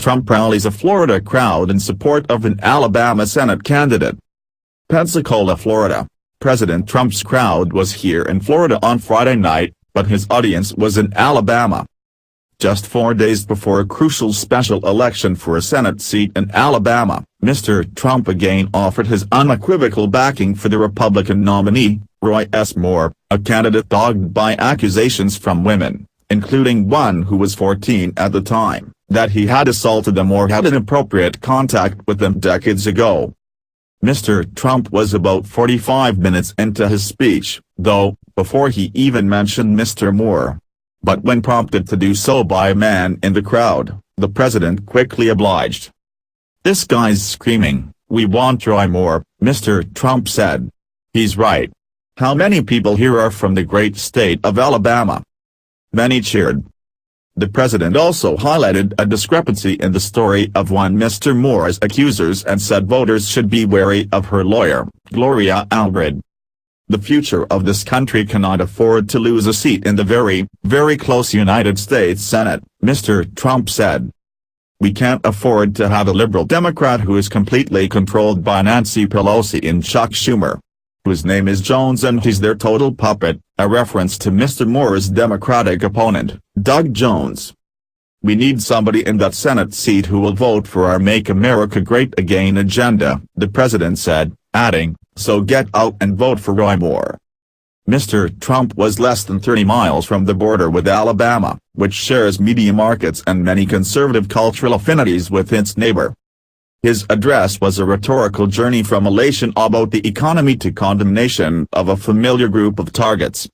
Trump rallies a Florida crowd in support of an Alabama Senate candidate. Pensacola, Florida. President Trump's crowd was here in Florida on Friday night, but his audience was in Alabama. Just 4 days before a crucial special election for a Senate seat in Alabama, Mr. Trump again offered his unequivocal backing for the Republican nominee, Roy S. Moore, a candidate dogged by accusations from women, including one who was 14 at the time, that he had assaulted them or had inappropriate contact with them decades ago. Mr. Trump was about 45 minutes into his speech, though, before he even mentioned Mr. Moore. But when prompted to do so by a man in the crowd, the president quickly obliged. "This guy's screaming, 'We want Roy Moore,'" Mr. Trump said. "He's right. How many people here are from the great state of Alabama?" Many cheered. The president also highlighted a discrepancy in the story of one Mr. Moore's accusers and said voters should be wary of her lawyer, Gloria Allred. "The future of this country cannot afford to lose a seat in the very, very close United States Senate," Mr. Trump said. "We can't afford to have a liberal Democrat who is completely controlled by Nancy Pelosi and Chuck Schumer, whose name is Jones and he's their total puppet," a reference to Mr. Moore's Democratic opponent, Doug Jones. "We need somebody in that Senate seat who will vote for our Make America Great Again agenda," the president said, adding, "So get out and vote for Roy Moore." Mr. Trump was less than 30 miles from the border with Alabama, which shares media markets and many conservative cultural affinities with its neighbor. His address was a rhetorical journey from elation about the economy to condemnation of a familiar group of targets.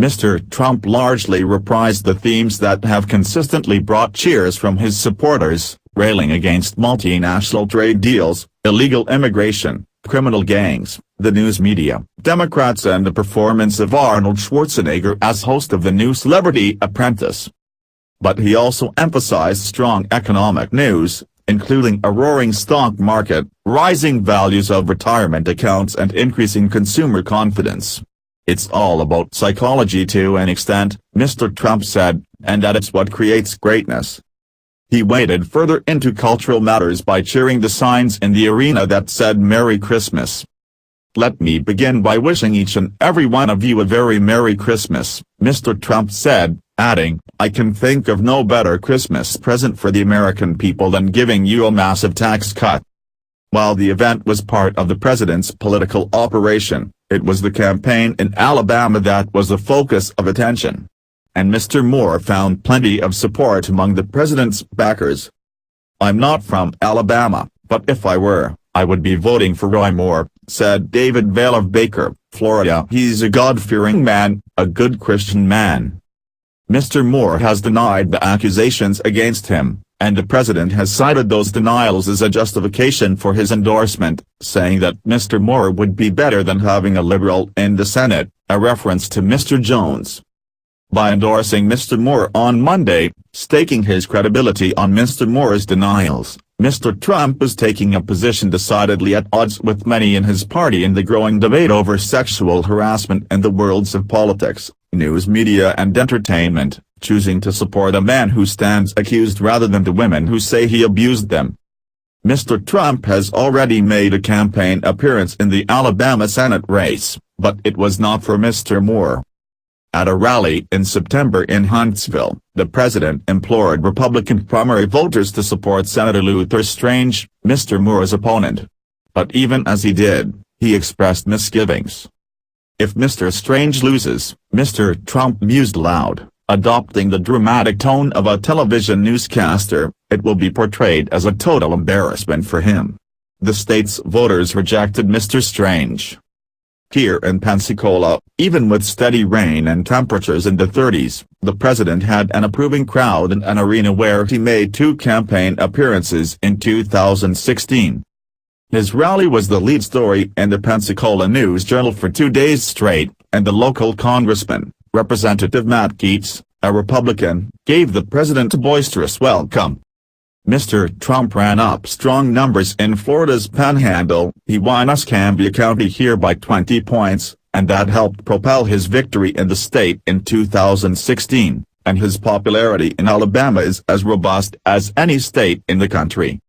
Mr. Trump largely reprised the themes that have consistently brought cheers from his supporters, railing against multinational trade deals, illegal immigration, criminal gangs, the news media, Democrats and the performance of Arnold Schwarzenegger as host of the new Celebrity Apprentice. But he also emphasized strong economic news, including a roaring stock market, rising values of retirement accounts and increasing consumer confidence. "It's all about psychology to an extent," Mr. Trump said, "and that it's what creates greatness." He waded further into cultural matters by cheering the signs in the arena that said Merry Christmas. "Let me begin by wishing each and every one of you a very Merry Christmas," Mr. Trump said, adding, "I can think of no better Christmas present for the American people than giving you a massive tax cut." While the event was part of the president's political operation, it was the campaign in Alabama that was the focus of attention. And Mr. Moore found plenty of support among the president's backers. "I'm not from Alabama, but if I were, I would be voting for Roy Moore," said David Vail of Baker, Florida. "He's a God-fearing man, a good Christian man." Mr. Moore has denied the accusations against him, and the president has cited those denials as a justification for his endorsement, saying that Mr. Moore would be better than having a liberal in the Senate, a reference to Mr. Jones. By endorsing Mr. Moore on Monday, staking his credibility on Mr. Moore's denials, Mr. Trump is taking a position decidedly at odds with many in his party in the growing debate over sexual harassment in the worlds of politics, news media and entertainment, choosing to support a man who stands accused rather than the women who say he abused them. Mr. Trump has already made a campaign appearance in the Alabama Senate race, but it was not for Mr. Moore. At a rally in September in Huntsville, the president implored Republican primary voters to support Senator Luther Strange, Mr. Moore's opponent. But even as he did, he expressed misgivings. "If Mr. Strange loses," Mr. Trump mused aloud, adopting the dramatic tone of a television newscaster, "it will be portrayed as a total embarrassment for him." The state's voters rejected Mr. Strange. Here in Pensacola, even with steady rain and temperatures in the 30s, the president had an approving crowd in an arena where he made 2 campaign appearances in 2016. His rally was the lead story in the Pensacola News-Journal for 2 days straight, and the local congressman, Representative Matt Gaetz, a Republican, gave the president a boisterous welcome. Mr. Trump ran up strong numbers in Florida's Panhandle. He won Escambia County here by 20 points, and that helped propel his victory in the state in 2016, and his popularity in Alabama is as robust as any state in the country.